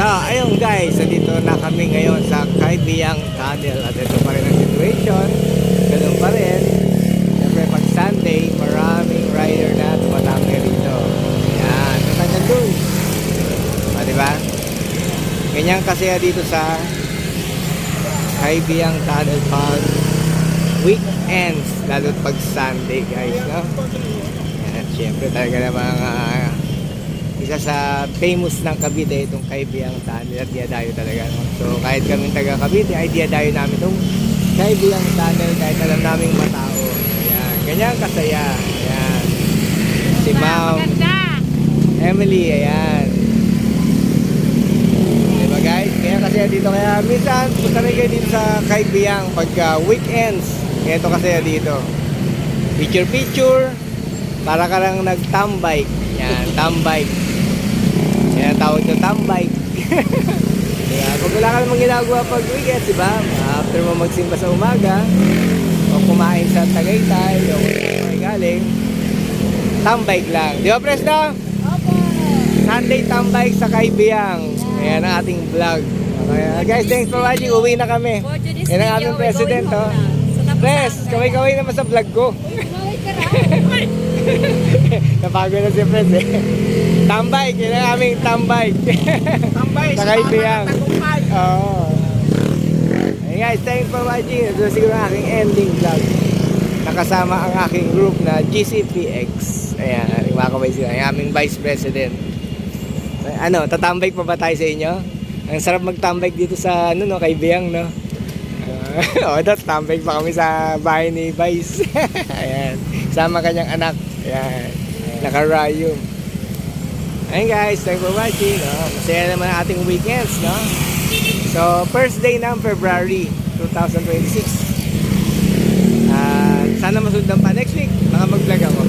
So, ayun guys, dito na kami ngayon sa Kaibiyang Tunnel. At ito pa rin ang situation. Ganun pa rin. Siyempre pag Sunday, maraming rider na tumatangke rito. Yan, ito doon. Diba? Ganyan kasi dito sa Kaibiyang Tunnel pag weekends, lalo pag Sunday guys, no? Yan, siyempre talaga namang isa sa famous ng Cavite itong Kaibiyang Tunnel at diyadayo talaga, no? So kahit kami taga Cavite ay diyadayo namin itong Kaibiyang Tunnel kahit alam naming matao. Ayan, ganyan kasaya. Ayan, si Ma'am Emily, ayan, diba guys? Kaya kasi dito, kaya minsan punta rin kayo dito sa Kaibiyang pagka weekends. Ito kasi dito picture para ka lang nag-tambike. Yan, tambike. Yan tawag ito, tambike. Diba? Kung wala ka namang ginagawa pag weekend, diba? After mo magsimba sa umaga o kumain sa Tagaytay o kung galing, tambike lang, di ba Presno? Opo. Sunday tambike sa Kaibiyang. Ayan ang ating vlog. Okay, guys, thanks for watching. Uwi na kami. Yan ang aming president, oh. Pres, kaway-kaway naman sa vlog ko. Napagod na si Pres eh. Tambike, yun ang aming tambike. Tambay sa Kaibiyang. Oo. Hey guys, thanks for watching. Ito siguro ang aking ending vlog. Nakasama ang aking group na GCPX. Ayan, makakabay sila. Ang aming vice president. Ano, tatambike pa ba tayo sa inyo? Ang sarap magtambike dito sa ano, no, Kaibiyang, no? That's tambike pa kami sa bahay ni Vice. Ayan, sama kanyang anak. Ayan, nakarayo. Ayan guys, thanks for watching, no? Masaya naman ang ating weekends, no? So, first day ng February 2026. Sana masundan pa next week, baka mag-vlog ako.